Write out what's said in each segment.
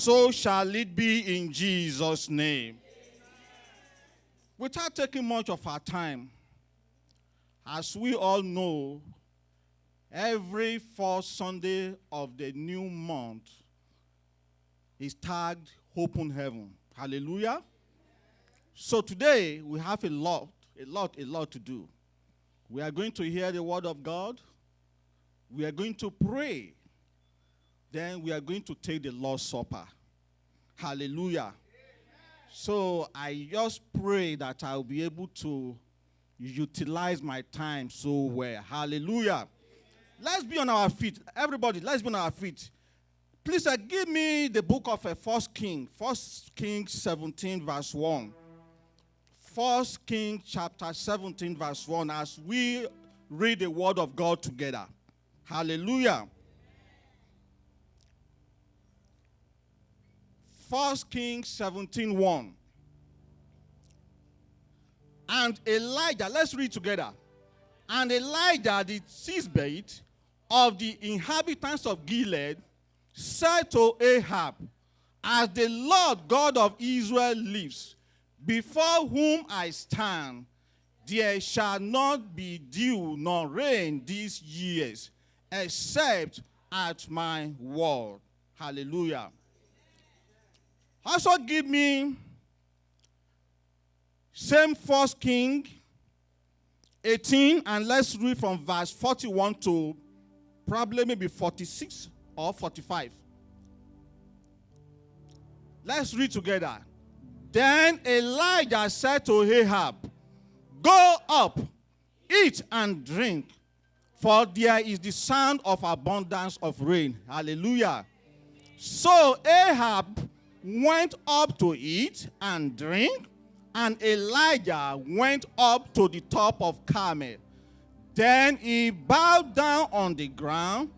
So shall it be in Jesus' name. Without taking much of our time, as we all know, every fourth Sunday of the new month is tagged Open Heaven. Hallelujah. So today we have a lot to do. We are going to hear the word of God. We are going to pray. Then we are going to take the Lord's Supper. Hallelujah. So I just pray that I'll be able to utilize my time so well. Hallelujah. Let's be on our feet. Everybody, let's be on our feet. Please give me the book of 1 Kings 17 verse 1. 1 Kings chapter 17 verse 1 as we read the word of God together. Hallelujah. 1 Kings 17 1. And Elijah, let's read together. And Elijah the Tishbite of the inhabitants of Gilead said to Ahab, as the Lord God of Israel lives, before whom I stand, there shall not be dew nor rain these years, except at my word. Hallelujah. Also give me same 1 King 18, and let's read from verse 41 to probably maybe 46 or 45. Let's read together. Then Elijah said to Ahab, go up, eat and drink, for there is the sound of abundance of rain. Hallelujah. So Ahab went up to eat and drink, and Elijah went up to the top of Carmel. Then he bowed down on the ground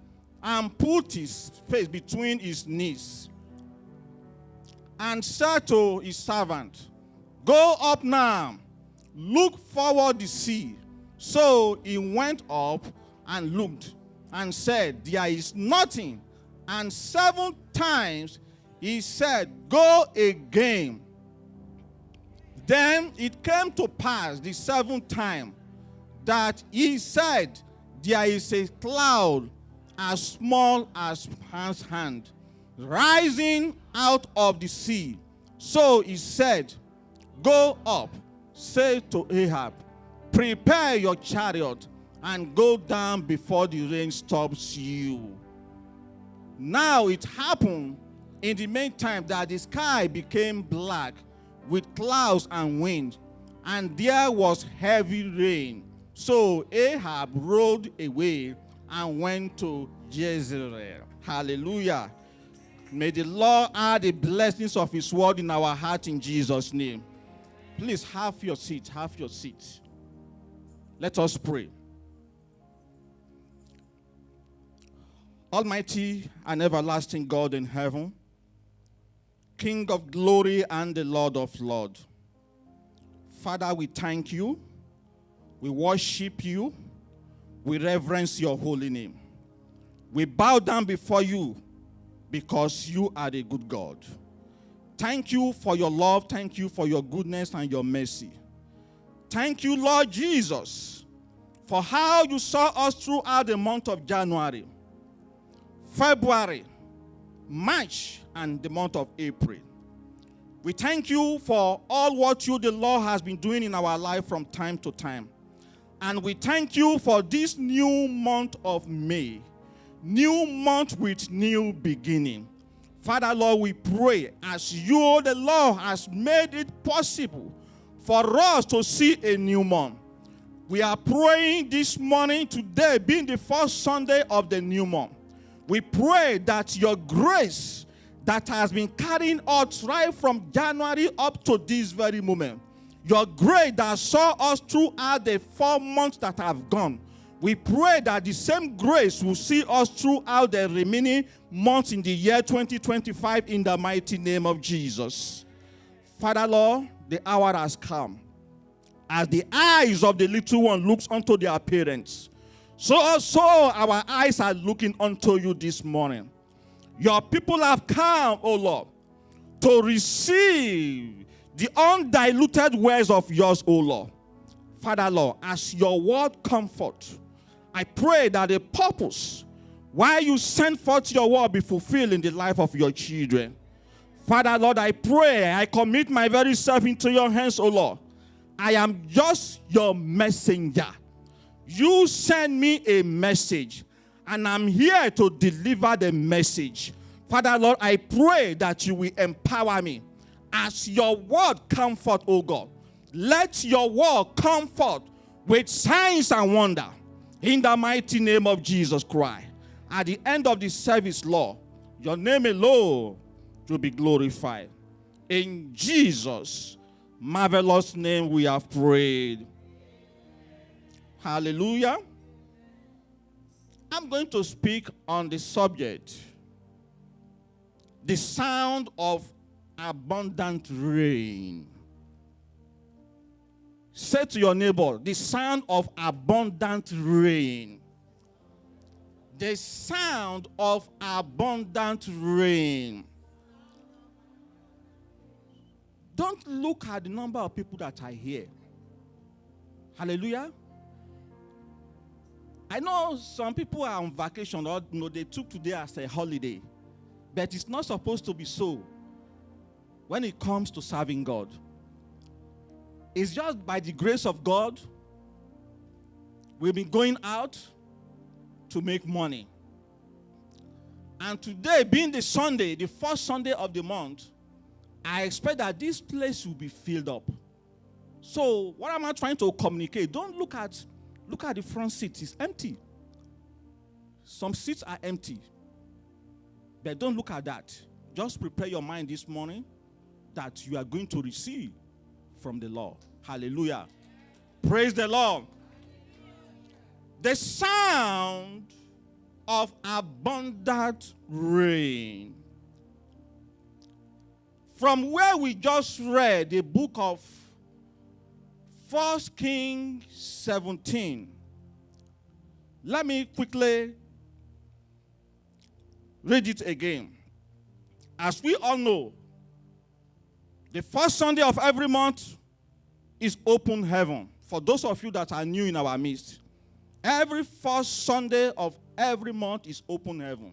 and put his face between his knees and said to his servant, go up now, look forward the sea. So he went up and looked and said, there is nothing. And 7 times he said, go again. Then it came to pass the 7th time that he said, there is a cloud as small as man's hand rising out of the sea. So he said, go up, say to Ahab, prepare your chariot and go down before the rain stops you. Now it happened in the meantime that the sky became black with clouds and wind, and there was heavy rain. So Ahab rode away and went to Jezreel. Hallelujah. May the Lord add the blessings of his word in our heart in Jesus' name. Please have your seat. Have your seat. Let us pray. Almighty and everlasting God in heaven, King of glory and the Lord of lords, Father, we thank you. We worship you. We reverence your holy name. We bow down before you because you are a good God. Thank you for your love. Thank you for your goodness and your mercy. Thank you, Lord Jesus, for how you saw us throughout the month of January, February, March, and the month of April. We thank you for all what you, the Lord, has been doing in our life from time to time. And we thank you for this new month of May, new month with new beginning. Father, Lord, we pray as you, the Lord, has made it possible for us to see a new month. We are praying this morning, today being the first Sunday of the new month. We pray that your grace that has been carrying us right from January up to this very moment, your grace that saw us throughout the 4 months that have gone, we pray that the same grace will see us throughout the remaining months in the year 2025 in the mighty name of Jesus. Father, Lord, the hour has come. As the eyes of the little one looks unto their parents, so also our eyes are looking unto you this morning. Your people have come, O Lord, to receive the undiluted words of yours, O Lord. Father, Lord, as your word comfort, I pray that the purpose why you send forth your word be fulfilled in the life of your children. Father, Lord, I pray, I commit my very self into your hands, O Lord. I am just your messenger. You send me a message, and I'm here to deliver the message. Father, Lord, I pray that you will empower me. As your word comfort, O God, let your word comfort with signs and wonder. In the mighty name of Jesus Christ. At the end of the service, Lord, your name alone will be glorified. In Jesus' marvelous name we have prayed. Hallelujah. I'm going to speak on the subject, the sound of abundant rain. Say to your neighbor, the sound of abundant rain. The sound of abundant rain. Don't look at the number of people that are here. Hallelujah. I know some people are on vacation, or they took today as a holiday. But it's not supposed to be so when it comes to serving God. It's just by the grace of God we've been going out to make money. And today, being the Sunday, the first Sunday of the month, I expect that this place will be filled up. So, what am I trying to communicate? Don't look at the front seat. It's empty. Some seats are empty. But don't look at that. Just prepare your mind this morning that you are going to receive from the Lord. Hallelujah. Praise the Lord. The sound of abundant rain. From where we just read the book of 1 Kings 17. Let me quickly read it again. As we all know, the first Sunday of every month is open heaven. For those of you that are new in our midst, every first Sunday of every month is open heaven.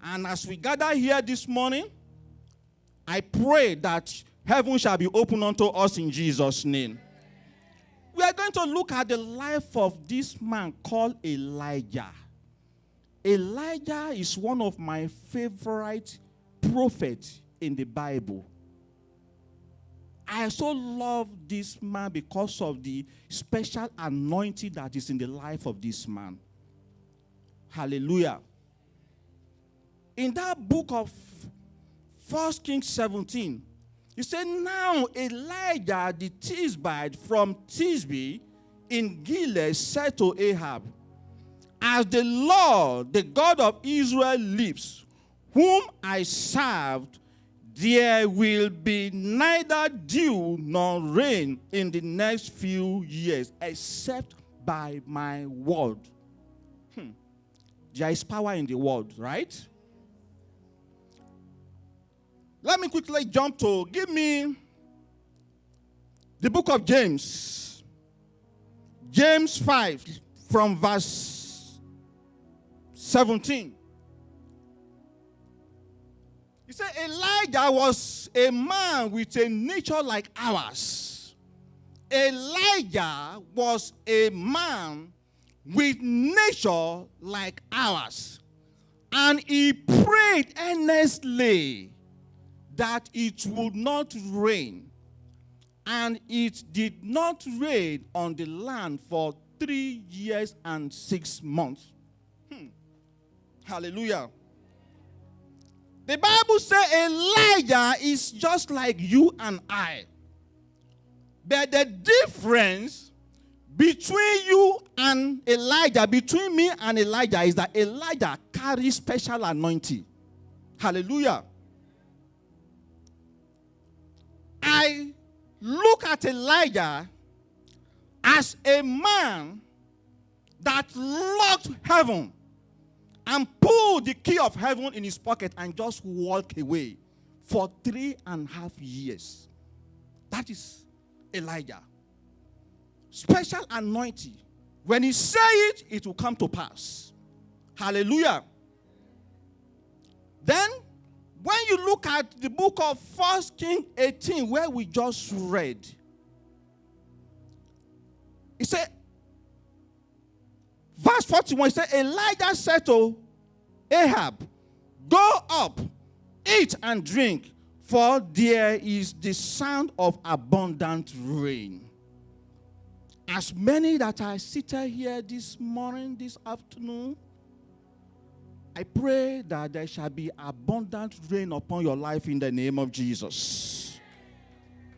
And as we gather here this morning, I pray that heaven shall be open unto us in Jesus' name. We are going to look at the life of this man called Elijah. Elijah is one of my favorite prophets in the Bible. I so love this man because of the special anointing that is in the life of this man. Hallelujah. In that book of 1 Kings 17, he said, now Elijah the Tishbite from Tishbe in Gilead said to Ahab, as the Lord, the God of Israel lives, whom I served, there will be neither dew nor rain in the next few years, except by my word. There is power in the word, right? Let me quickly jump to, give me the book of James. James 5 from verse 17. He said, Elijah was a man with a nature like ours. Elijah was a man with nature like ours. And he prayed earnestly that it would not rain. And it did not rain on the land for 3 years and 6 months. Hallelujah. The Bible says Elijah is just like you and I. But the difference between you and Elijah, between me and Elijah, is that Elijah carries special anointing. Hallelujah. I look at Elijah as a man that locked heaven and pulled the key of heaven in his pocket and just walked away for 3.5 years. That is Elijah. Special anointing. When he say it, it will come to pass. Hallelujah. Then, when you look at the book of 1 Kings 18, where we just read, it said, verse 41, it said, Elijah said to Ahab, go up, eat and drink, for there is the sound of abundant rain. As many that are seated here this morning, this afternoon, I pray that there shall be abundant rain upon your life in the name of Jesus.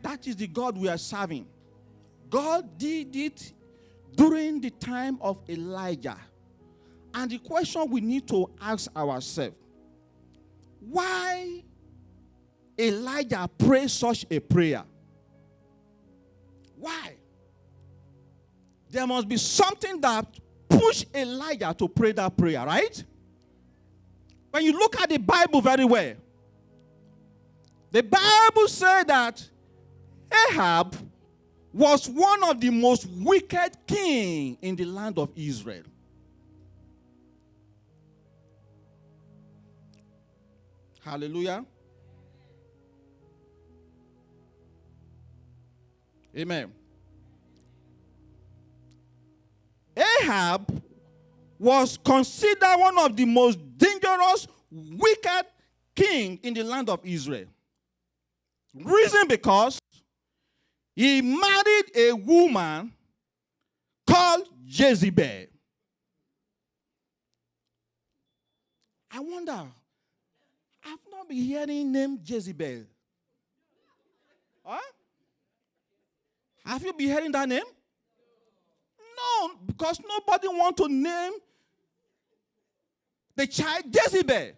That is the God we are serving. God did it during the time of Elijah. And the question we need to ask ourselves, why Elijah prayed such a prayer? Why? There must be something that pushed Elijah to pray that prayer, right? When you look at the Bible very well, the Bible says that Ahab was one of the most wicked kings in the land of Israel. Hallelujah. Amen. Ahab was considered one of the most dangerous, wicked king in the land of Israel. Reason because he married a woman called Jezebel. I wonder, I've not been hearing name Jezebel. Huh? Have you been hearing that name? No, because nobody wants to name the child Jezebel.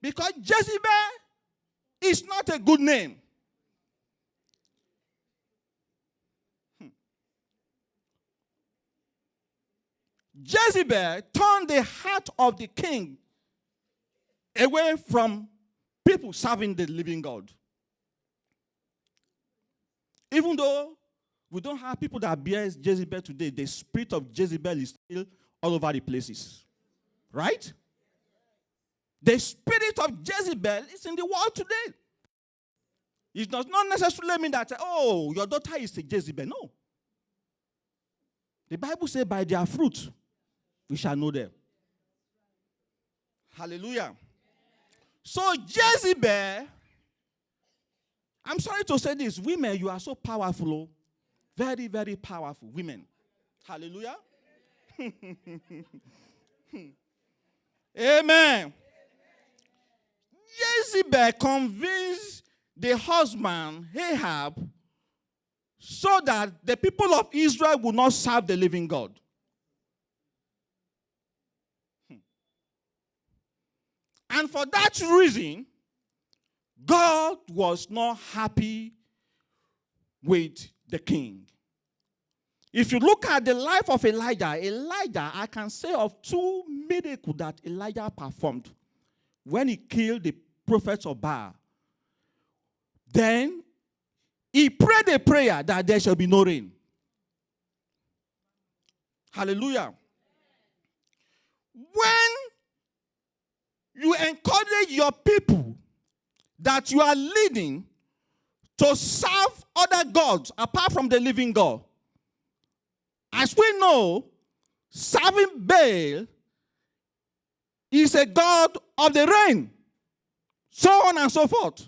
Because Jezebel is not a good name. Jezebel turned the heart of the king away from people serving the living God. Even though we don't have people that bear Jezebel today, the spirit of Jezebel is still all over the places. Right? The spirit of Jezebel is in the world today. It does not necessarily mean that, oh, your daughter is a Jezebel. No. The Bible says, by their fruit, we shall know them. Hallelujah. So Jezebel, I'm sorry to say this, women, you are so powerful. Very, very powerful. Women. Hallelujah. Amen. Jezebel convinced the husband, Ahab, so that the people of Israel would not serve the living God. And for that reason, God was not happy with the king. If you look at the life of Elijah, I can say of 2 miracles that Elijah performed when he killed the prophets of Baal. Then he prayed a prayer that there shall be no rain. Hallelujah. When you encourage your people that you are leading to serve other gods apart from the living God, as we know, serving Baal is a god of the rain, so on and so forth.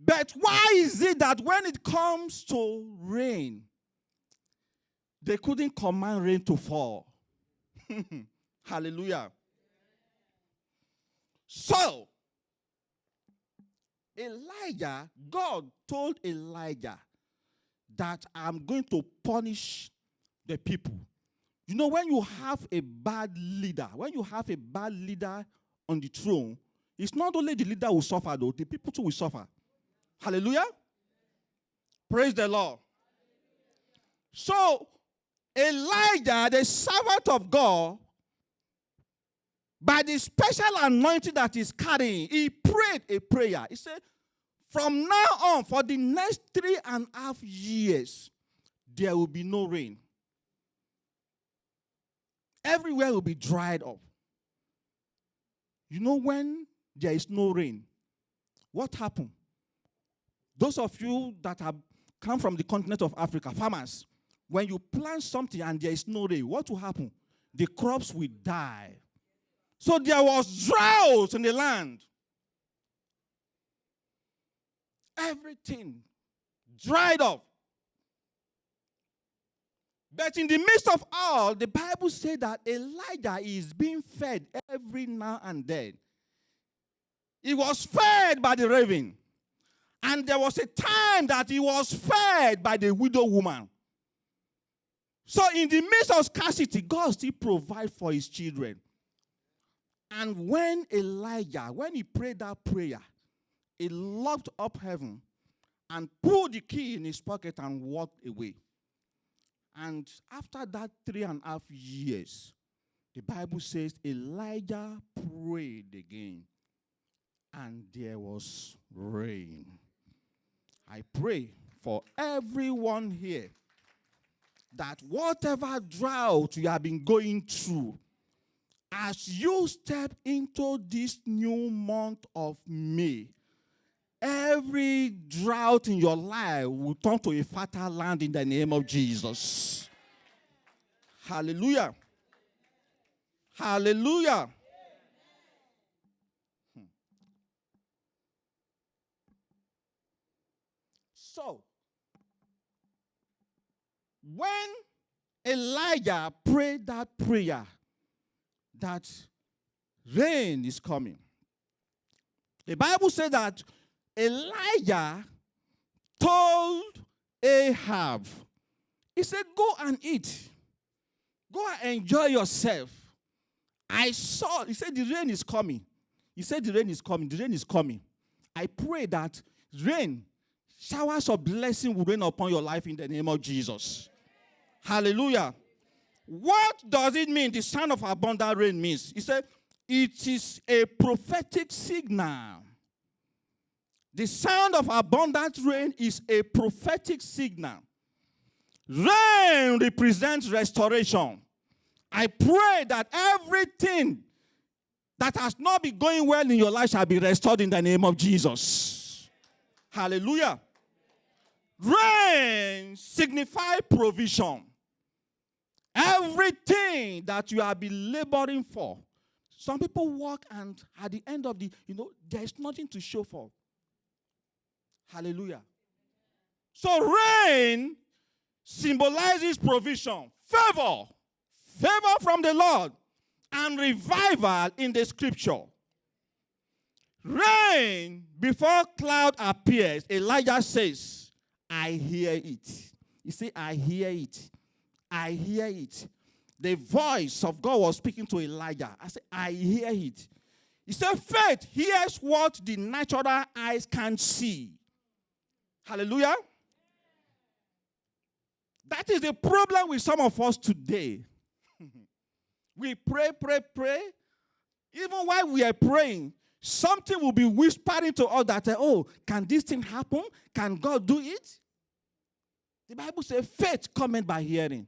But why is it that when it comes to rain, they couldn't command rain to fall? Hallelujah. So, God told Elijah that I'm going to punish the people. You know, when you have a bad leader on the throne, it's not only the leader who will suffer, though, the people too will suffer. Hallelujah. Praise the Lord. So, Elijah, the servant of God, by the special anointing that he's carrying, he prayed a prayer. He said, from now on, for the next 3.5 years, there will be no rain. Everywhere will be dried up. You know, when there is no rain, what happened? Those of you that have come from the continent of Africa, farmers, when you plant something and there is no rain, what will happen? The crops will die. So there was drought in the land. Everything dried up. But in the midst of all, the Bible said that Elijah is being fed every now and then. He was fed by the raven. And there was a time that he was fed by the widow woman. So in the midst of scarcity, God still provides for his children. And when Elijah, when he prayed that prayer, he locked up heaven and pulled the key in his pocket and walked away. And after that 3.5 years, the Bible says Elijah prayed again. And there was rain. I pray for everyone here that whatever drought you have been going through, as you step into this new month of May, every drought in your life will turn to a fertile land in the name of Jesus. Hallelujah. Hallelujah. So, when Elijah prayed that prayer, that rain is coming, the Bible said that Elijah told Ahab, he said, go and eat. Go and enjoy yourself. I saw, he said, the rain is coming. He said, the rain is coming. The rain is coming. I pray that rain, showers of blessing will rain upon your life in the name of Jesus. Hallelujah. What does it mean? The sound of abundant rain means. He said, it is a prophetic signal. The sound of abundant rain is a prophetic signal. Rain represents restoration. I pray that everything that has not been going well in your life shall be restored in the name of Jesus. Hallelujah. Rain signifies provision. Everything that you have been laboring for. Some people walk and at the end of the, there is nothing to show for. Hallelujah. So rain symbolizes provision, favor from the Lord, and revival in the scripture. Rain, before cloud appears, Elijah says, I hear it. You see, I hear it. I hear it. The voice of God was speaking to Elijah. I said, I hear it. He said, faith hears what the natural eyes can't see. Hallelujah. That is the problem with some of us today. We pray. Even while we are praying, something will be whispering to us that, oh, can this thing happen? Can God do it? The Bible says faith cometh by hearing.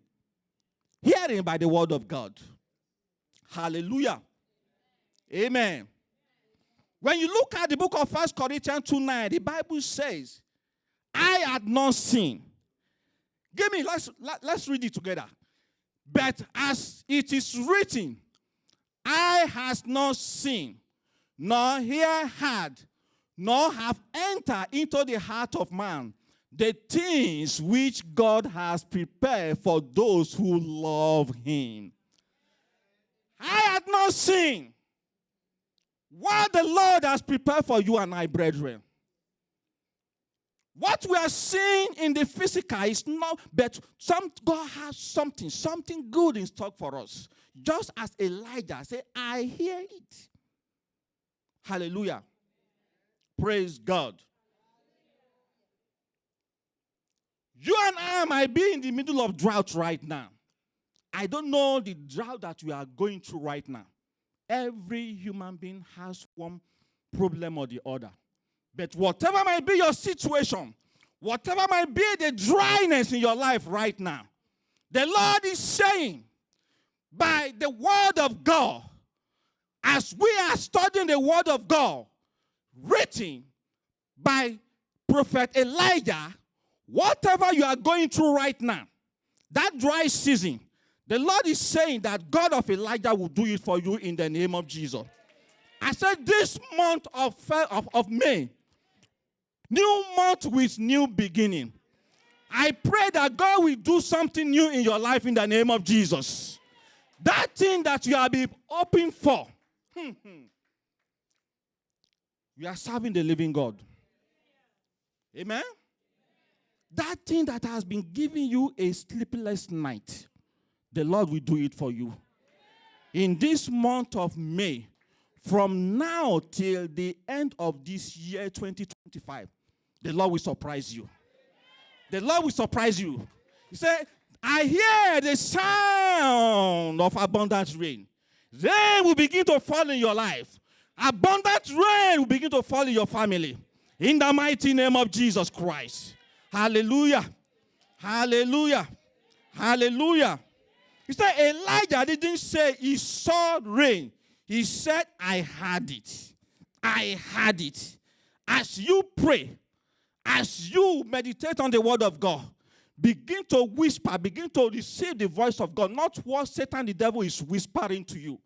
Hearing by the word of God. Hallelujah. Amen. When you look at the book of 1 Corinthians 2:9, the Bible says, I had not seen. Let's read it together. But as it is written, eye has not seen, nor ear heard, nor have entered into the heart of man the things which God has prepared for those who love him. I had not seen what the Lord has prepared for you and I, brethren. What we are seeing in the physical is not, but God has something good in stock for us. Just as Elijah said, I hear it. Hallelujah. Praise God. You and I might be in the middle of drought right now. I don't know the drought that we are going through right now. Every human being has one problem or the other. But whatever might be your situation, whatever might be the dryness in your life right now, the Lord is saying, by the word of God, as we are studying the word of God, written by Prophet Elijah, whatever you are going through right now, that dry season, the Lord is saying that God of Elijah will do it for you in the name of Jesus. I said this month of May, new month with new beginning. I pray that God will do something new in your life in the name of Jesus. That thing that you have been hoping for, you are serving the living God. Amen? That thing that has been giving you a sleepless night, the Lord will do it for you. In this month of May, from now till the end of this year, 2025, the Lord will surprise you. The Lord will surprise you. He said, I hear the sound of abundant rain. Rain will begin to fall in your life. Abundant rain will begin to fall in your family. In the mighty name of Jesus Christ. Hallelujah. Hallelujah. Hallelujah. He said Elijah didn't say he saw rain. He said, I had it. I had it. As you pray, as you meditate on the word of God, begin to whisper, begin to receive the voice of God, not what Satan, the devil, is whispering to you.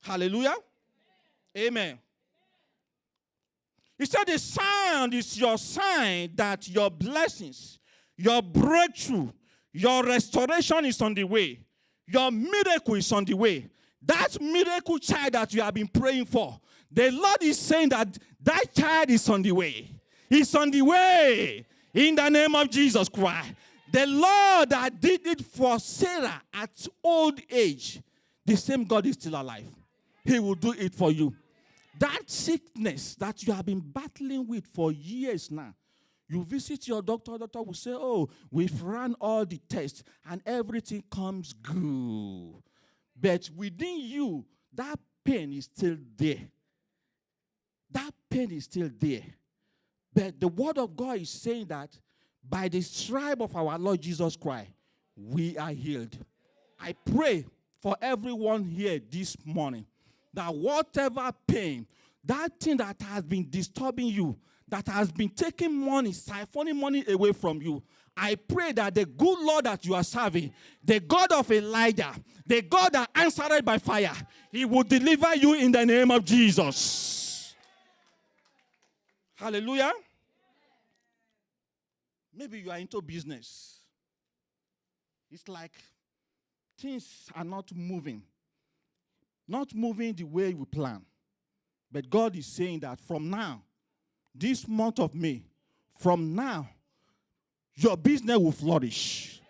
Hallelujah. Amen. He said the sound is your sign that your blessings, your breakthrough, your restoration is on the way. Your miracle is on the way. That miracle child that you have been praying for, the Lord is saying that that child is on the way. He's on the way. In the name of Jesus Christ. The Lord that did it for Sarah at old age, the same God is still alive. He will do it for you. That sickness that you have been battling with for years now, you visit your doctor will say, oh, we've run all the tests and everything comes good. But within you, that pain is still there. That pain is still there. But the word of God is saying that by the stripe of our Lord Jesus Christ, we are healed. I pray for everyone here this morning that whatever pain, that thing that has been disturbing you, that has been taking money, siphoning money away from you, I pray that the good Lord that you are serving, the God of Elijah, the God that answered by fire, he will deliver you in the name of Jesus. Hallelujah. Maybe you are into business. It's like things are not moving the way we plan. But God is saying that from now, this month of May, from now, your business will flourish.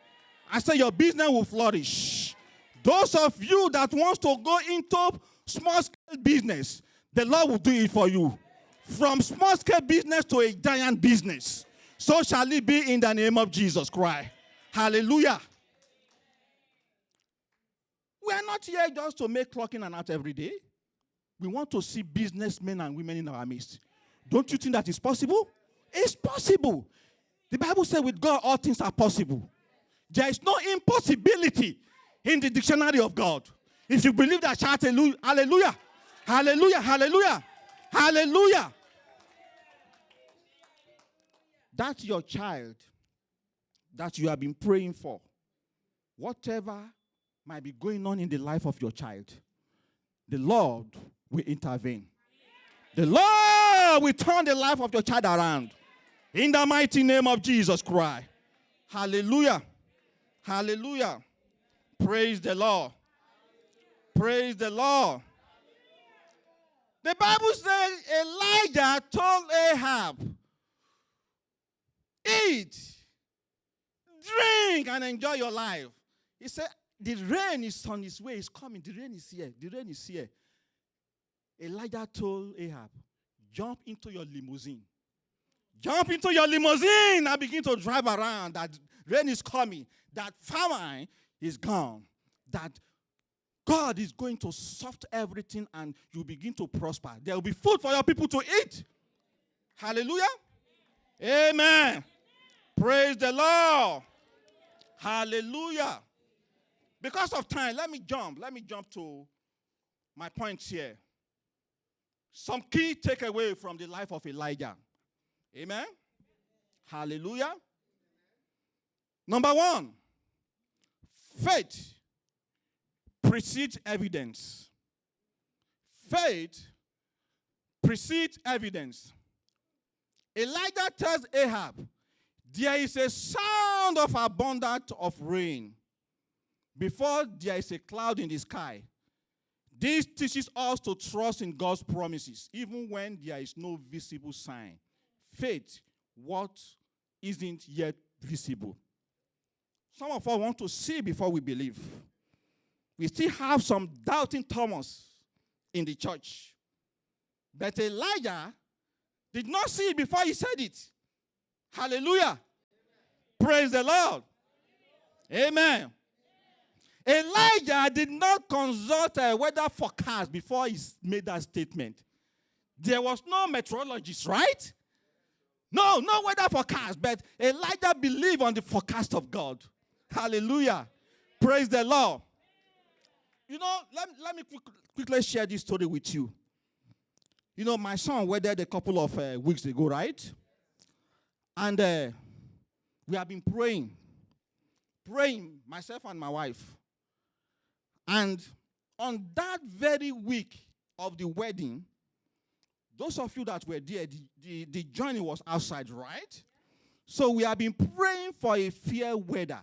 I say your business will flourish. Those of you that wants to go into small-scale business, the Lord will do it for you. From small-scale business to a giant business. So shall it be in the name of Jesus Christ. Hallelujah. We are not here just to make clock in and out every day. We want to see businessmen and women in our midst. Don't you think that is possible? It's possible. The Bible says with God all things are possible. There is no impossibility in the dictionary of God. If you believe that, shout hallelujah. Hallelujah. Hallelujah. Hallelujah. Hallelujah. That's your child that you have been praying for. Whatever might be going on in the life of your child, the Lord will intervene. The Lord will turn the life of your child around. In the mighty name of Jesus Christ. Hallelujah. Hallelujah. Praise the Lord. Praise the Lord. The Bible says Elijah told Ahab, eat, drink, and enjoy your life. He said, the rain is on its way. It's coming. The rain is here. The rain is here. Elijah told Ahab, jump into your limousine. Jump into your limousine and begin to drive around. That rain is coming. That famine is gone. That God is going to soft everything and you begin to prosper. There will be food for your people to eat. Hallelujah. Amen. Praise the Lord. Hallelujah. Because of time, let me jump to my points here. Some key takeaway from the life of Elijah. Amen. Hallelujah. Number one, faith precedes evidence. Faith precedes evidence. Elijah tells Ahab, there is a sound of abundance of rain before there is a cloud in the sky. This teaches us to trust in God's promises, even when there is no visible sign. Faith, what isn't yet visible. Some of us want to see before we believe. We still have some doubting Thomas in the church. But Elijah did not see it before he said it. Hallelujah. Praise the Lord. Amen. Elijah did not consult a weather forecast before he made that statement. There was no meteorologist, right? No weather forecast, but Elijah believed on the forecast of God. Hallelujah. Praise the Lord. You know, let me quickly share this story with you. You know, my son wedded a couple of weeks ago, right? And we have been praying, myself and my wife. And on that very week of the wedding, those of you that were there, the journey was outside, right? So we have been praying for a fair weather.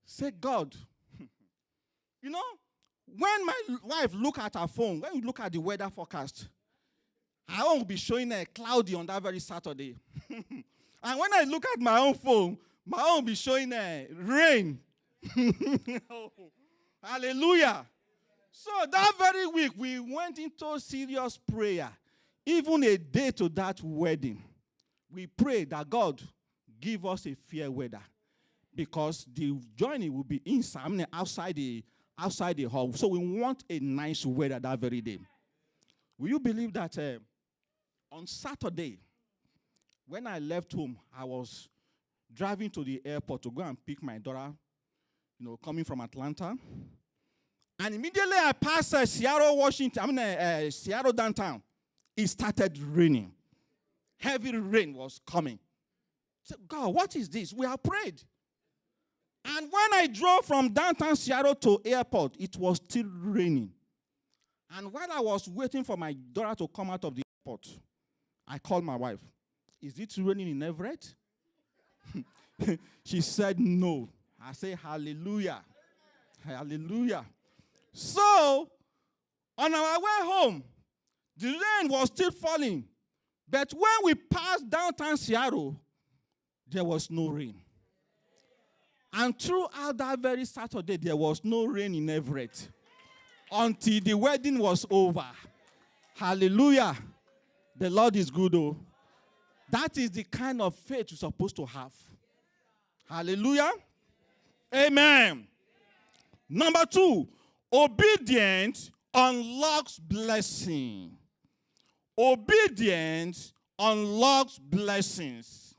Say, God, you know, when my wife look at her phone, when you look at the weather forecast, I won't be showing a cloudy on that very Saturday. And when I look at my own phone, my own will be showing rain. Hallelujah. So that very week, we went into serious prayer. Even a day to that wedding, we prayed that God give us a fair weather. Because the journey will be inside, outside the hall. So we want a nice weather that very day. Will you believe that on Saturday, when I left home, I was driving to the airport to go and pick my daughter, coming from Atlanta. And immediately I passed Seattle, Seattle downtown. It started raining. Heavy rain was coming. I said, God, what is this? We have prayed. And when I drove from downtown Seattle to airport, it was still raining. And while I was waiting for my daughter to come out of the airport, I called my wife. Is it raining in Everett? She said no. I say hallelujah. Hallelujah. So, on our way home, the rain was still falling. But when we passed downtown Seattle, there was no rain. And throughout that very Saturday, there was no rain in Everett until the wedding was over. Hallelujah. The Lord is good, though. That is the kind of faith you're supposed to have. Hallelujah. Amen. Number 2, obedience unlocks blessing. Obedience unlocks blessings.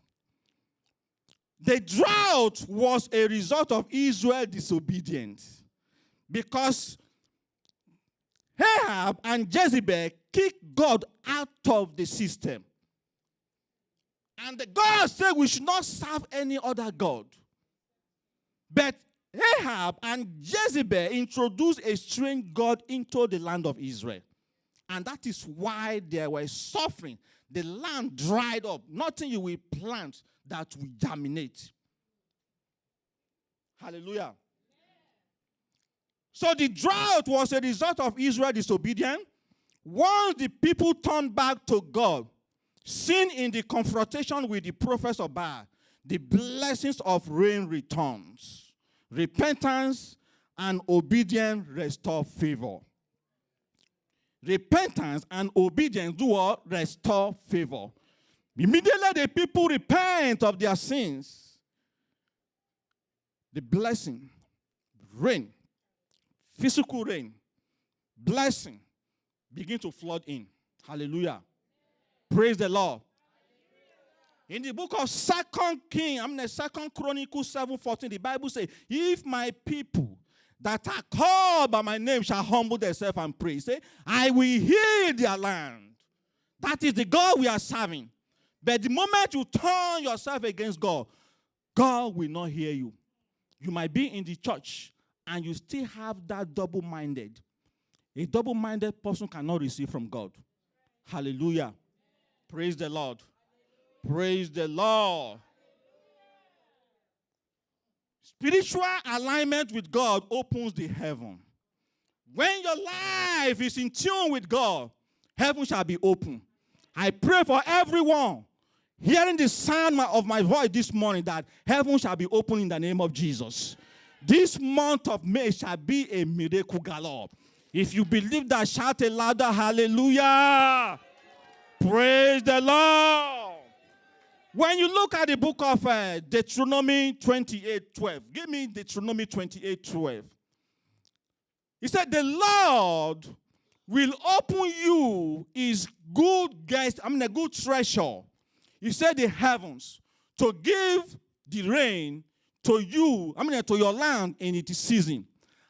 The drought was a result of Israel's disobedience because Ahab and Jezebel kicked God out of the system. And God said we should not serve any other god. But Ahab and Jezebel introduced a strange god into the land of Israel. And that is why they were suffering. The land dried up. Nothing you will plant that will germinate. Hallelujah. So the drought was a result of Israel's disobedience. Once the people turned back to God, seen in the confrontation with the prophets of Baal, the blessings of rain returns. Repentance and obedience restore favor. Repentance and obedience do what? Restore favor. Immediately the people repent of their sins. The blessing, rain, physical rain, blessing, begin to flood in. Hallelujah. Praise the Lord. In the book of Second Chronicles 7:14, the Bible says, if my people that are called by my name shall humble themselves and pray, say, I will heal their land. That is the God we are serving. But the moment you turn yourself against God, God will not hear you. You might be in the church and you still have that double-minded. A double-minded person cannot receive from God. Hallelujah. Praise the Lord. Praise the Lord. Spiritual alignment with God opens the heaven. When your life is in tune with God, heaven shall be open. I pray for everyone hearing the sound of my voice this morning that heaven shall be open in the name of Jesus. This month of May shall be a miracle galore. If you believe that, shout a louder hallelujah. Praise the Lord. When you look at the book of Deuteronomy 28:12, give me Deuteronomy 28:12. He said, the Lord will open you his good guest, a good treasure. He said the heavens to give the rain to you, to your land in its season,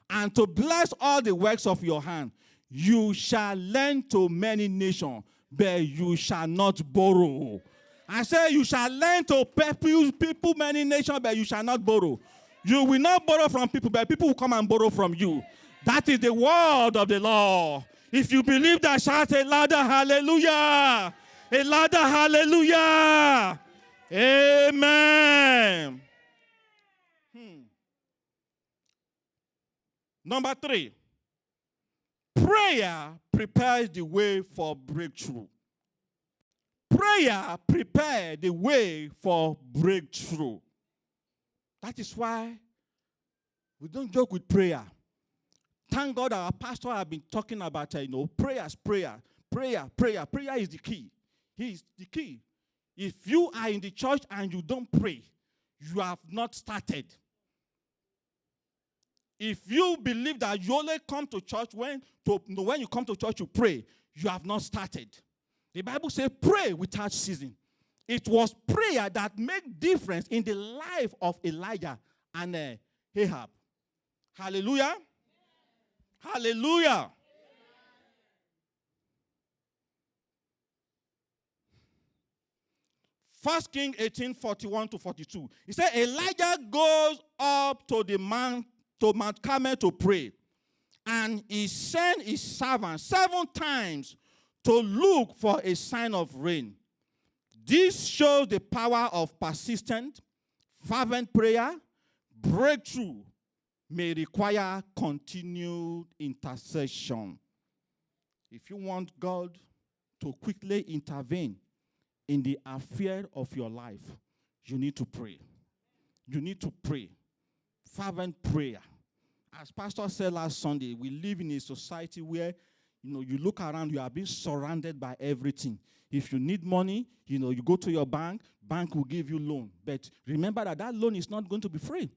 and to bless all the works of your hand. You shall lend to many nations, but you shall not borrow. I say you shall lend to people, many nations, but you shall not borrow. You will not borrow from people, but people will come and borrow from you. That is the word of the Lord. If you believe that, shout a louder hallelujah. A louder hallelujah. Amen. Number 3. Prayer prepares the way for breakthrough. Prayer prepares the way for breakthrough. That is why we don't joke with prayer. Thank God our pastor has been talking about, prayer. Prayer is the key. He is the key. If you are in the church and you don't pray, you have not started. If you believe that you only come to church when you come to church you pray, you have not started. The Bible says pray without ceasing. It was prayer that made difference in the life of Elijah and Ahab. Hallelujah. Hallelujah. First Kings 18:41-42. He said Elijah goes up to Mount Carmel to pray. And he sent his servant 7 times to look for a sign of rain. This shows the power of persistent, fervent prayer. Breakthrough may require continued intercession. If you want God to quickly intervene in the affair of your life, you need to pray. You need to pray. Fervent prayer. As Pastor said last Sunday, we live in a society where you look around, you are being surrounded by everything. If you need money, you go to your bank will give you loan. But remember that loan is not going to be free.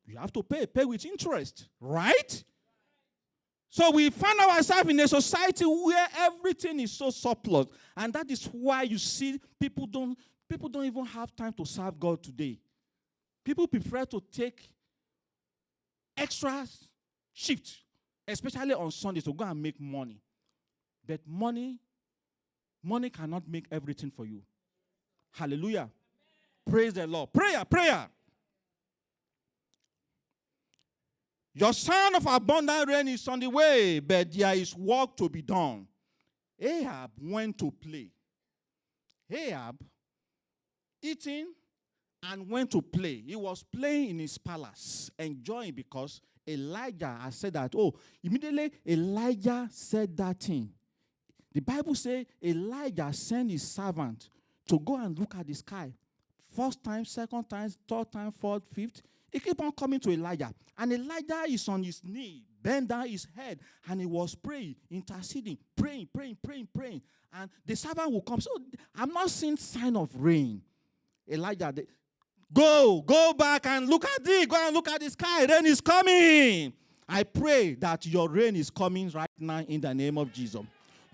You have to pay with interest, right? So we find ourselves in a society where everything is so surplus. And that is why you see people don't even have time to serve God today. People prefer to take extra shift, especially on Sundays, to go and make money. But money cannot make everything for you. Hallelujah. Amen. Praise the Lord. Prayer. Your son of abundant rain is on the way, but there is work to be done. Ahab went to play. Ahab eating and went to play. He was playing in his palace, enjoying, because Elijah had said that. Immediately Elijah said that thing. The Bible says Elijah sent his servant to go and look at the sky. First time, second time, third time, fourth, fifth. He kept on coming to Elijah. And Elijah is on his knee, bent down his head, and he was praying, interceding, praying. And the servant will come. So I'm not seeing sign of rain. Elijah, go back and look at it. Go and look at the sky. Rain is coming. I pray that your rain is coming right now in the name of Jesus.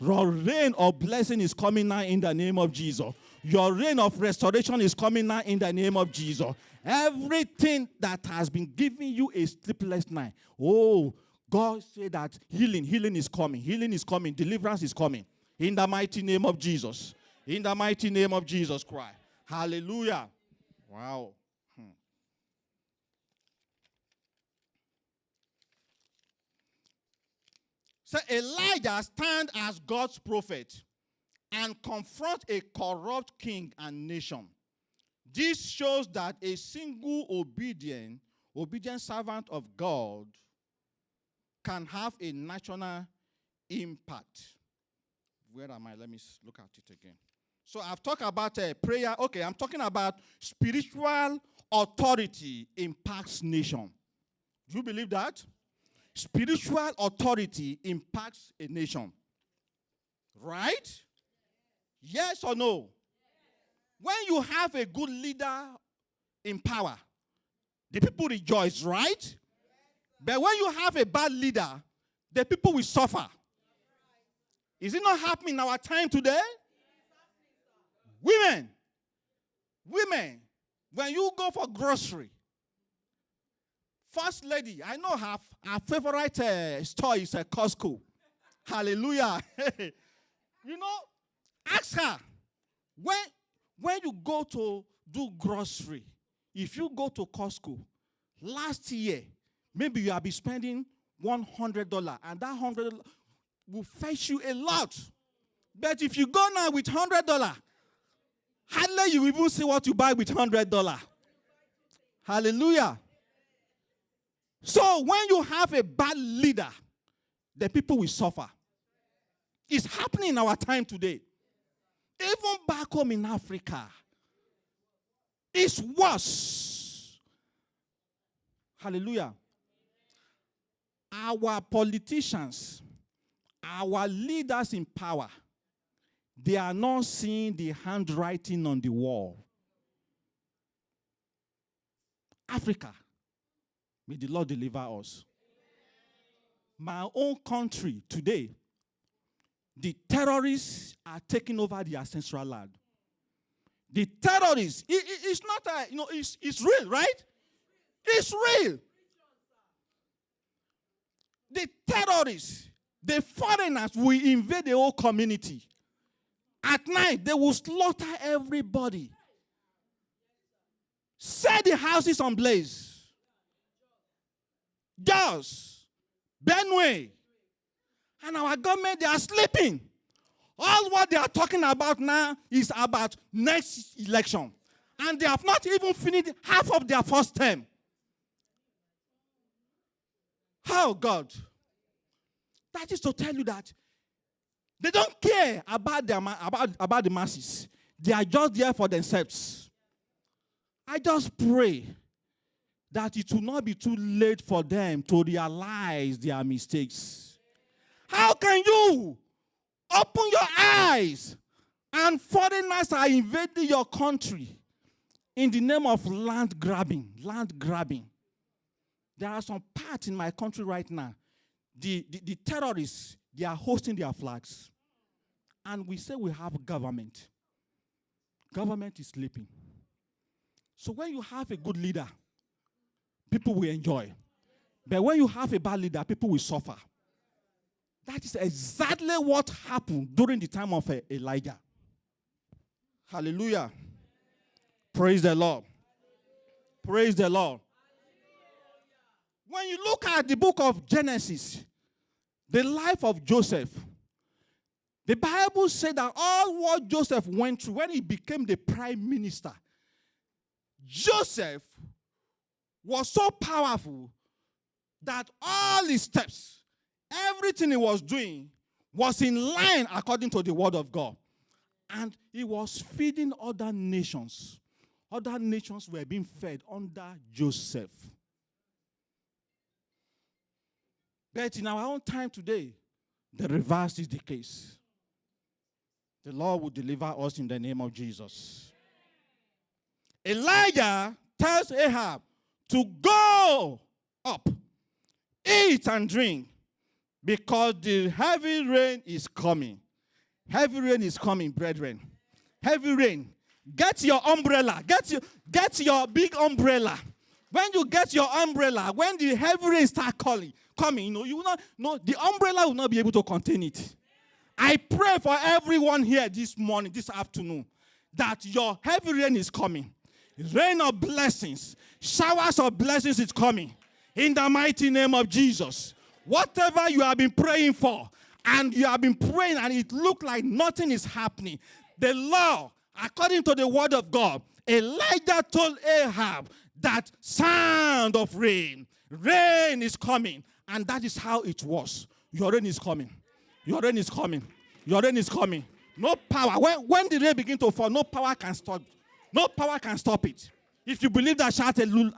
Your rain of blessing is coming now in the name of Jesus. Your rain of restoration is coming now in the name of Jesus. Everything that has been giving you a sleepless night. Oh, God said that healing is coming. Healing is coming. Deliverance is coming. In the mighty name of Jesus. In the mighty name of Jesus Christ. Hallelujah. Wow. So Elijah stands as God's prophet and confronts a corrupt king and nation. This shows that a single obedient servant of God can have a national impact. Where am I? Let me look at it again. So I've talked about prayer. Okay, I'm talking about spiritual authority impacts nation. Do you believe that? Spiritual authority impacts a nation. Right? Yes or no? When you have a good leader in power, the people rejoice, right? But when you have a bad leader, the people will suffer. Is it not happening in our time today? Women, when you go for grocery, first lady, I know her favorite store is Costco. Hallelujah. You know, ask her, when you go to do grocery, if you go to Costco, last year, maybe you have been spending $100, and that $100 will fetch you a lot. But if you go now with $100, hardly you even see what you buy with $100. Hallelujah. So when you have a bad leader, the people will suffer. It's happening in our time today. Even back home in Africa, it's worse. Hallelujah. Our politicians, our leaders in power, they are not seeing the handwriting on the wall. Africa, may the Lord deliver us. My own country today, the terrorists are taking over the ancestral land. The terrorists, it's not it's real, right? It's real. The terrorists, the foreigners will invade the whole community. At night, they will slaughter everybody. Set the houses on blaze. Girls, Benue, and our government, they are sleeping. All what they are talking about now is about next election. And they have not even finished half of their first term. How, God? That is to tell you that they don't care about the masses. They are just there for themselves. I just pray that it will not be too late for them to realize their mistakes. How can you open your eyes and foreigners are invading your country in the name of land grabbing? Land grabbing. There are some parts in my country right now. The terrorists, they are hosting their flags. And we say we have government. Government is sleeping. So when you have a good leader, people will enjoy. But when you have a bad leader, people will suffer. That is exactly what happened during the time of Elijah. Hallelujah. Praise the Lord. Praise the Lord. When you look at the book of Genesis, the life of Joseph, the Bible said that all what Joseph went through when he became the prime minister, Joseph was so powerful that all his steps, everything he was doing, was in line according to the word of God. And he was feeding other nations. Other nations were being fed under Joseph. But in our own time today, the reverse is the case. The Lord will deliver us in the name of Jesus. Elijah tells Ahab to go up, Eat and drink, because the heavy rain is coming. Heavy rain is coming, brethren. Heavy rain. Get your umbrella. Get your big umbrella. When you get your umbrella, when the heavy rain start coming, you will not, no, the umbrella will not be able to contain it. I pray for everyone here this morning, this afternoon, that your heavy rain is coming. Rain of blessings, showers of blessings is coming. In the mighty name of Jesus. Whatever you have been praying for, and you have been praying and it looked like nothing is happening, the Lord, according to the word of God, Elijah told Ahab that sound of rain is coming. And that is how it was. Your rain is coming. Your rain is coming. Your rain is coming. No power. When the rain begins to fall, no power can stop it. No power can stop it. If you believe that, shout hallelujah,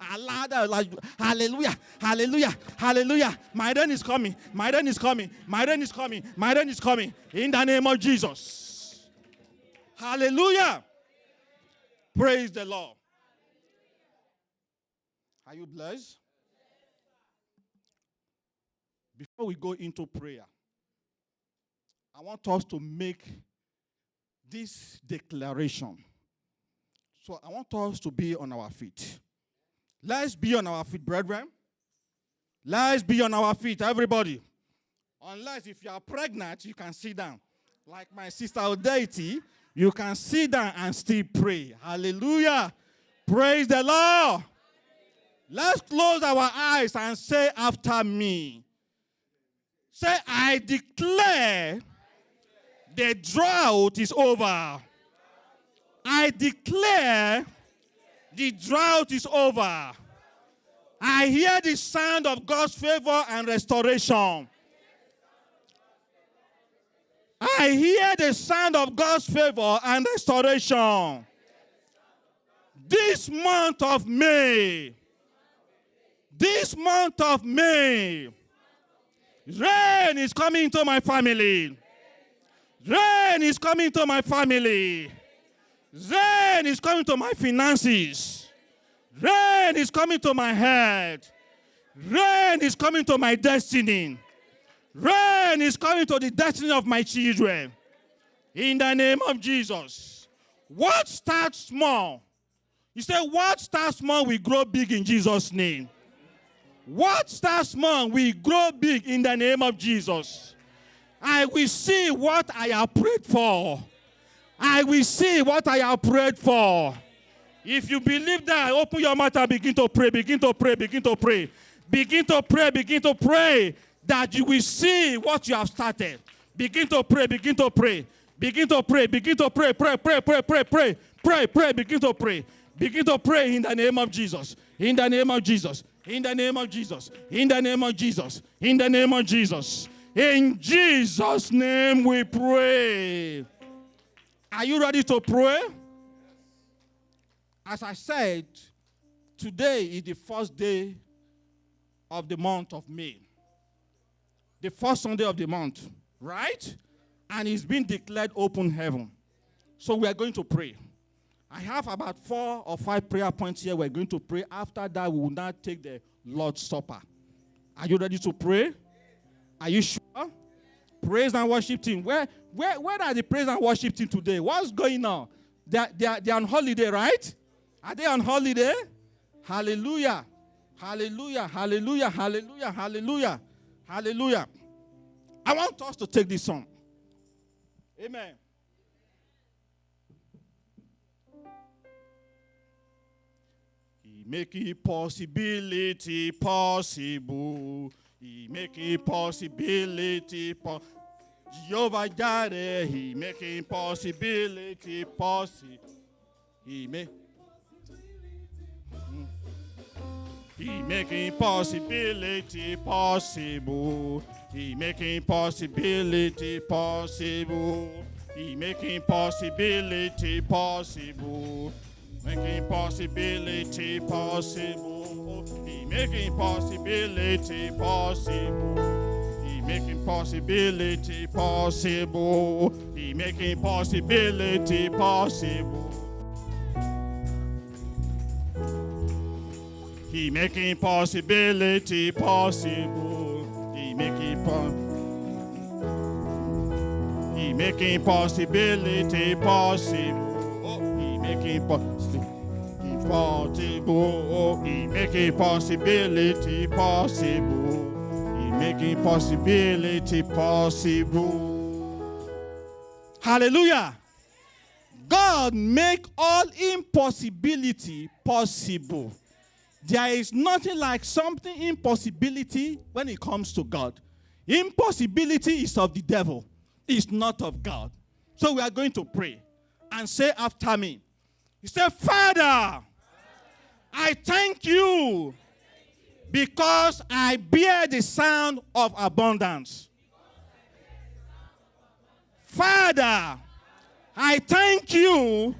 hallelujah, hallelujah. My rain is coming. My rain is coming. My rain is coming. My rain is coming. In the name of Jesus. Hallelujah. Praise the Lord. Are you blessed? Before we go into prayer, I want us to make this declaration. So I want us to be on our feet. Let's be on our feet, brethren. Let's be on our feet, everybody. Unless if you are pregnant, you can sit down. Like my sister Odeity, you can sit down and still pray. Hallelujah. Praise the Lord. Let's close our eyes and say after me. Say, I declare the drought is over. I declare the drought is over. I hear the sound of God's favor and restoration. I hear the sound of God's favor and restoration. This month of May, rain is coming to my family. Rain is coming to my family. Rain is coming to my finances. Rain is coming to my head. Rain is coming to my destiny. Rain is coming to the destiny of my children. In the name of Jesus. What starts small? You say, what starts small will grow big in Jesus' name. What starts small will grow big in the name of Jesus. I will see what I have prayed for. I will see what I have prayed for. If you believe that, open your mouth and begin to pray, begin to pray, begin to pray. Begin to pray, begin to pray that you will see what you have started. Begin to pray, begin to pray. Begin to pray, begin to pray, pray, begin to pray. Begin to pray in the name of Jesus. In the name of Jesus. In the name of Jesus. In the name of Jesus. In the name of Jesus. In Jesus' name we pray. Are you ready to pray? As I said, today is the first day of the month of May. The first Sunday of the month, right? And it's been declared open heaven. So we are going to pray. I have about 4 or 5 prayer points here we're going to pray. After that, we will now take the Lord's Supper. Are you ready to pray? Are you sure? Praise and worship team. Where are the praise and worship team today? What's going on? They're on holiday, right? Are they on holiday? Hallelujah. Hallelujah. Hallelujah. Hallelujah. Hallelujah. Hallelujah. I want us to take this song. Amen. He make impossibility possible. He make impossibility possible. Jehovah Jireh, He make impossibility possible. He make impossibility possible. He make impossibility possible. He make impossibility possible. Make impossibility possible. He make impossibility possible. He make impossibility possible. He make impossibility possible. He make impossibility possible. He making possibility possible. Oh, he making possibility possible. Oh, he making possibility possible. He making possibility possible. Hallelujah. God make all impossibility possible. There is nothing like something impossibility when it comes to God. Impossibility is of the devil. It's not of God. So we are going to pray and say after me. You say, Father, I thank you because I bear the sound of abundance. Father, I thank you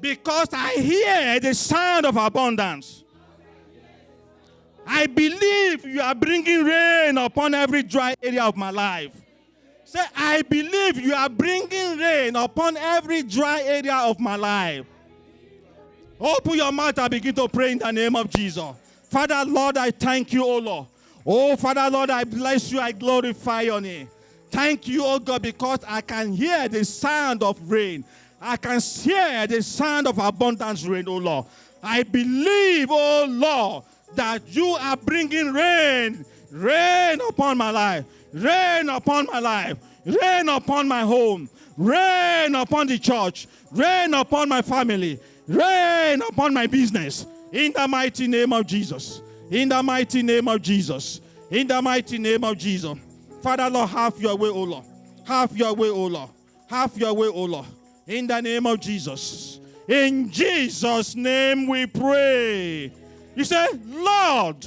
because I hear the sound of abundance. I believe you are bringing rain upon every dry area of my life. Say, I believe you are bringing rain upon every dry area of my life. Open your mouth and begin to pray in the name of Jesus. Father, Lord, I thank you, O Lord. Oh, Father, Lord, I bless you. I glorify your name. Thank you, oh God, because I can hear the sound of rain. I can hear the sound of abundance rain, oh Lord. I believe, oh Lord, that you are bringing rain. Rain upon my life. Rain upon my life. Rain upon my home. Rain upon the church. Rain upon my family. Rain upon my business. In the mighty name of Jesus. In the mighty name of Jesus. In the mighty name of Jesus. Father, Lord, have your way, O Lord. Have your way, O Lord. Have your way, O Lord. In the name of Jesus. In Jesus' name we pray. You say, Lord,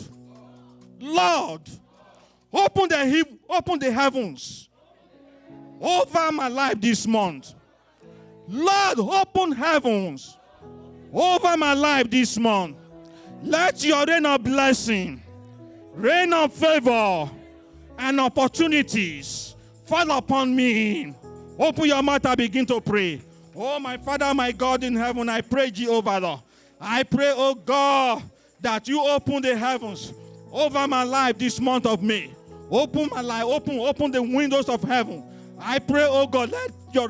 Lord, open the heavens over my life this month. Lord, open heavens over my life this month. Let your rain of blessing, rain of favor, and opportunities fall upon me. Open your mouth and begin to pray. Oh, my Father, my God in heaven, I pray, Jehovah, Lord. I pray, oh God, that you open the heavens over my life this month of May. Open my life, open the windows of heaven. I pray, oh God, let your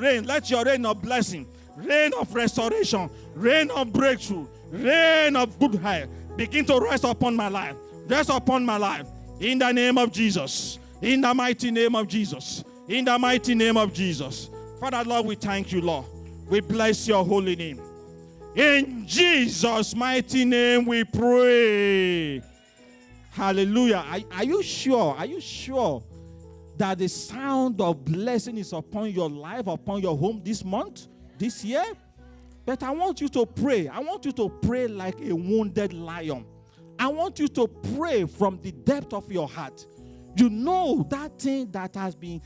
rain of blessing, rain of restoration, rain of breakthrough, rain of good health begin to rest upon my life. Rest upon my life. In the name of Jesus. In the mighty name of Jesus. In the mighty name of Jesus. Father, Lord, we thank you, Lord. We bless your holy name. In Jesus' mighty name we pray. Hallelujah. Are you sure? Are you sure that the sound of blessing is upon your life, upon your home this month, this year? But I want you to pray. I want you to pray like a wounded lion. I want you to pray from the depth of your heart. You know that thing that has been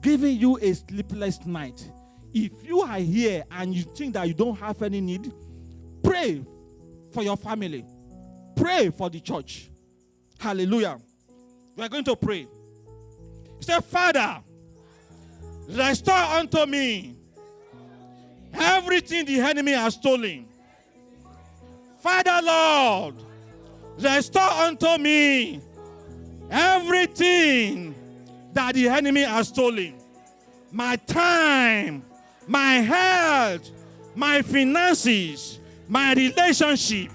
giving you a sleepless night. If you are here and you think that you don't have any need, pray for your family. Pray for the church. Hallelujah. We are going to pray. Say, Father, restore unto me everything the enemy has stolen. Father, Lord, restore unto me everything that the enemy has stolen. My time, my health, my finances, my relationship,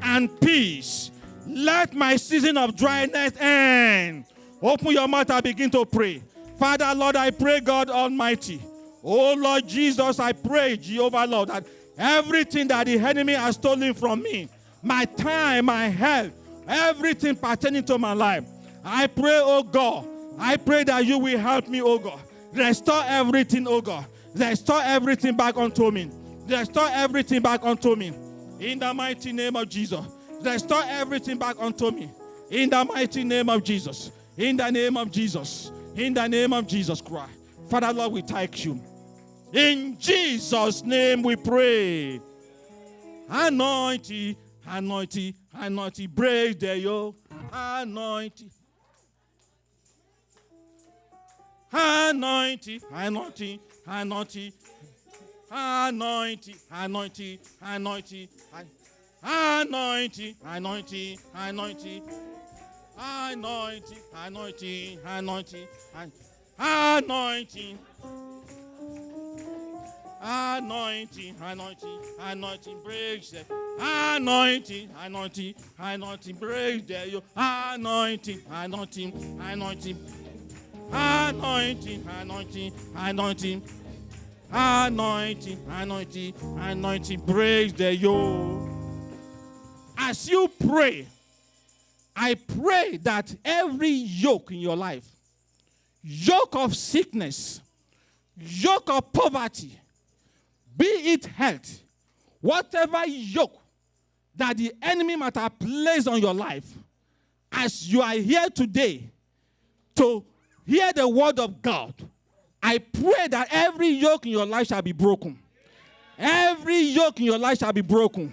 and peace. Let my season of dryness end. Open your mouth and begin to pray. Father, Lord, I pray, God Almighty. Oh, Lord Jesus, I pray, Jehovah, Lord, that everything that the enemy has stolen from me, my time, my health, everything pertaining to my life, I pray, oh God, I pray that you will help me, oh God. Restore everything, oh God. Restore everything back unto me. Restore everything back unto me. In the mighty name of Jesus. Restore everything back unto me. In the mighty name of Jesus. In the name of Jesus. In the name of Jesus Christ. Father, Lord, we thank you. In Jesus' name we pray. Anointing, anointing, anointing. Break the yoke. Anointing. Anointing, anointing, anointing. Anointing, anointing, anointing. Anointing, anointing, anointing. Anointing, anointing, anointing, anointing. Anointing, anointing, anointing, breaks the anointing, anointing, anointing, breaks the yoke. Anointing, anointing, anointing, anointing, anointing, anointing, anointing, anointing, anointing, breaks the yoke. As you pray, I pray that every yoke in your life, yoke of sickness, yoke of poverty, be it health, whatever yoke that the enemy might have placed on your life, as you are here today to hear the word of God, I pray that every yoke in your life shall be broken. Every yoke in your life shall be broken.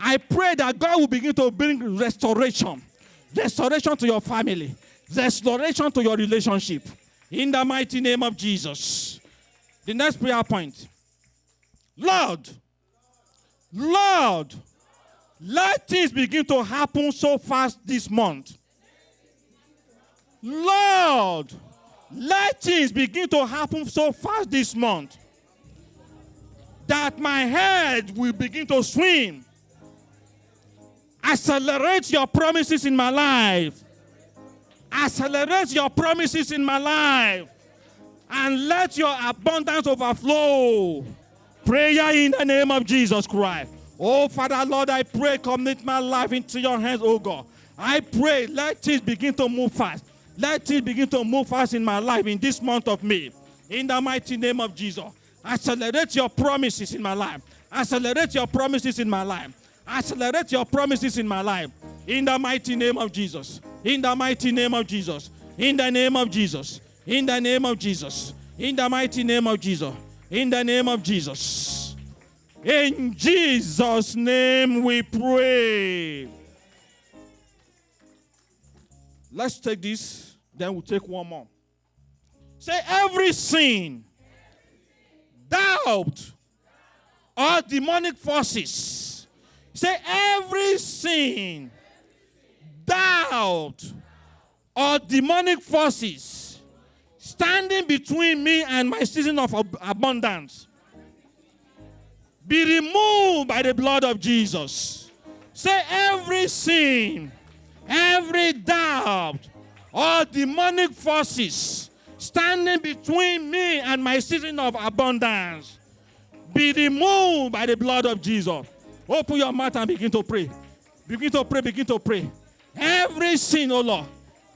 I pray that God will begin to bring restoration. Restoration to your family. Restoration to your relationship. In the mighty name of Jesus. The next prayer point. Lord, let things begin to happen so fast this month. Lord, let things begin to happen so fast this month that my head will begin to swim. Accelerate your promises in my life. Accelerate your promises in my life. And let your abundance overflow. Prayer in the name of Jesus Christ. Oh, Father, Lord, I pray, commit my life into your hands, oh God. I pray, let it begin to move fast. Let it begin to move fast in my life in this month of May. In the mighty name of Jesus. Accelerate your promises in my life. Accelerate your promises in my life. Accelerate your promises in my life. In the mighty name of Jesus. In the mighty name of Jesus. In the name of Jesus. In the name of Jesus. In the mighty name of Jesus. In the name of Jesus. In Jesus' name we pray. Let's take this, then we'll take one more. Say, every sin, doubt, or demonic forces. Say, every sin, doubt, or demonic forces standing between me and my season of abundance, be removed by the blood of Jesus. Say, every sin, every doubt, or demonic forces standing between me and my season of abundance, be removed by the blood of Jesus. Open your mouth and begin to pray. Begin to pray, begin to pray. Every sin, oh Lord,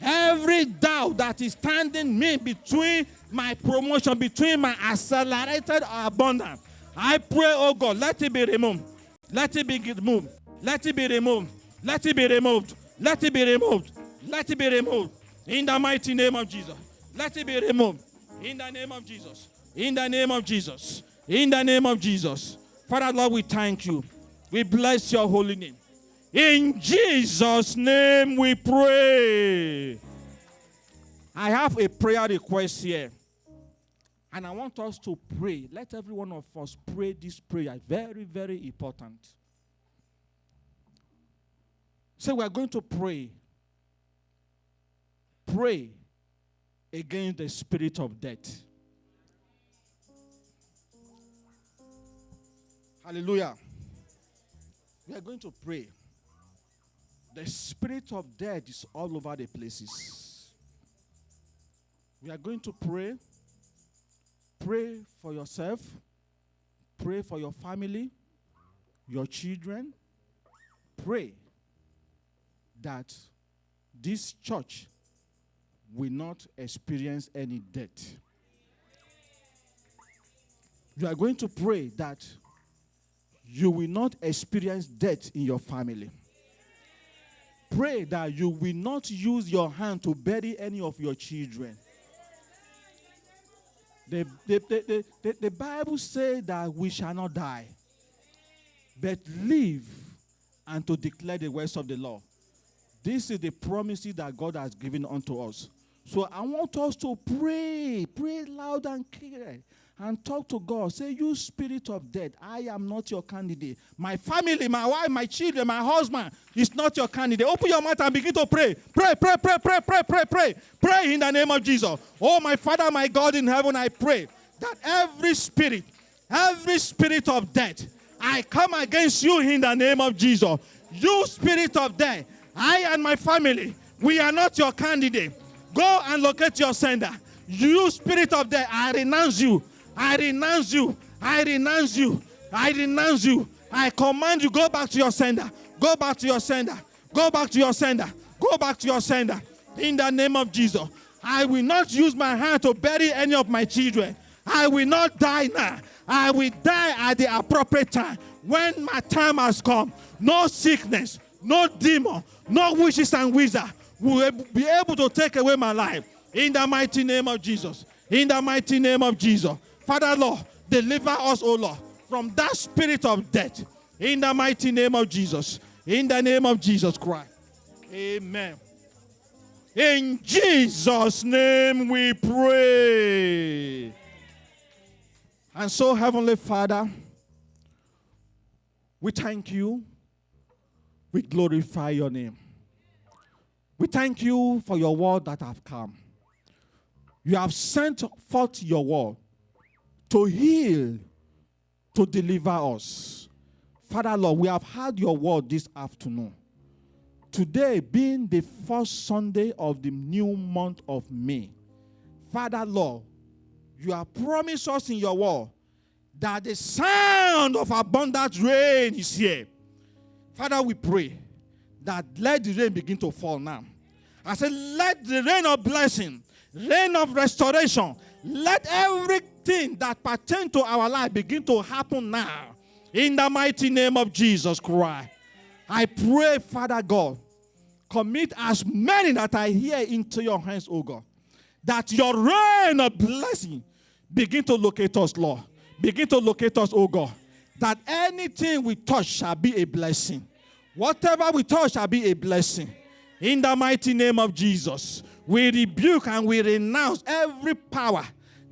every doubt that is standing me between my promotion, between my accelerated abundance, I pray, oh God, let it be removed. Let it be removed. Let it be removed. Let it be removed. Let it be removed. Let it be removed. In the mighty name of Jesus. Let it be removed. In the name of Jesus. In the name of Jesus. In the name of Jesus. Father, Lord, we thank you. We bless your holy name. In Jesus' name we pray. I have a prayer request here. And I want us to pray. Let every one of us pray this prayer. Very, very important. So we are going to pray. Pray against the spirit of death. Hallelujah. We are going to pray. The spirit of death is all over the places. We are going to pray. Pray for yourself. Pray for your family, your children. Pray that this church will not experience any death. You are going to pray that you will not experience death in your family. Pray that you will not use your hand to bury any of your children. The Bible says that we shall not die, but live and to declare the words of the Lord. This is the promises that God has given unto us. So I want us to pray loud and clear. and talk to God. Say, you spirit of death, I am not your candidate. My family, my wife, my children, my husband is not your candidate. Open your mouth and begin to pray. Pray, pray, pray, pray, pray, pray, pray. Pray in the name of Jesus. Oh, my Father, my God in heaven, I pray that every spirit of death, I come against you in the name of Jesus. You spirit of death, I and my family, we are not your candidate. Go and locate your sender. You spirit of death, I renounce you. I renounce you. I renounce you. I renounce you. I command you, go back to your sender. Go back to your sender. Go back to your sender. Go back to your sender. In the name of Jesus. I will not use my hand to bury any of my children. I will not die now. I will die at the appropriate time. When my time has come, no sickness, no demon, no witches and wizards will be able to take away my life. In the mighty name of Jesus. In the mighty name of Jesus. Father, Lord, deliver us, O Lord, from that spirit of death. In the mighty name of Jesus. In the name of Jesus Christ. Amen. In Jesus' name we pray. And so, Heavenly Father, we thank you. We glorify your name. We thank you for your word that have come. You have sent forth your word to heal, to deliver us. Father, Lord, we have heard your word this afternoon. Today being the first Sunday of the new month of May. Father, Lord, you have promised us in your word that the sound of abundant rain is here. Father, we pray that let the rain begin to fall now. I said, let the rain of blessing, rain of restoration, let everything that pertains to our life begin to happen now. In the mighty name of Jesus Christ. I pray, Father God, commit as many that are here into your hands, O God, that your rain of blessing begin to locate us, Lord. Begin to locate us, O God, that anything we touch shall be a blessing. Whatever we touch shall be a blessing. In the mighty name of Jesus, we rebuke and we renounce every power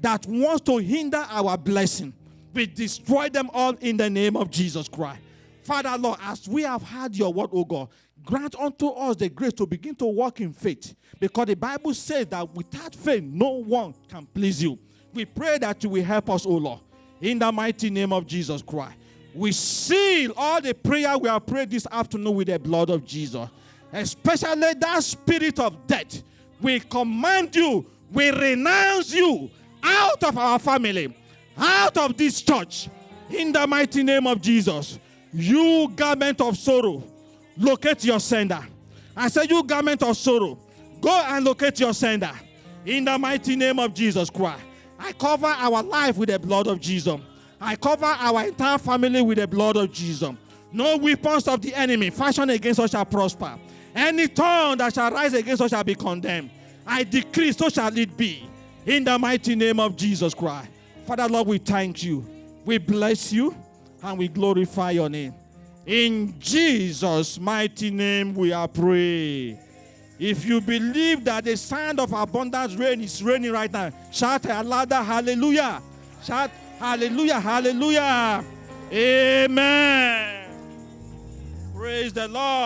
that wants to hinder our blessing. We destroy them all in the name of Jesus Christ. Father, Lord, as we have heard your word, O God, grant unto us the grace to begin to walk in faith. Because the Bible says that without faith, no one can please you. We pray that you will help us, O Lord. In the mighty name of Jesus Christ. We seal all the prayer we have prayed this afternoon with the blood of Jesus. Especially that spirit of death. We command you, we renounce you out of our family, out of this church. In the mighty name of Jesus. You garment of sorrow, locate your sender. I said, you garment of sorrow, go and locate your sender. In the mighty name of Jesus Christ. I cover our life with the blood of Jesus. I cover our entire family with the blood of Jesus. No weapons of the enemy fashioned against us shall prosper. Any tongue that shall rise against us shall be condemned. I decree, so shall it be. In the mighty name of Jesus Christ. Father, Lord, we thank you. We bless you and we glorify your name. In Jesus' mighty name we are praying. If you believe that the sound of abundant rain is raining right now, shout a louder hallelujah. Shout hallelujah, hallelujah. Amen. Praise the Lord.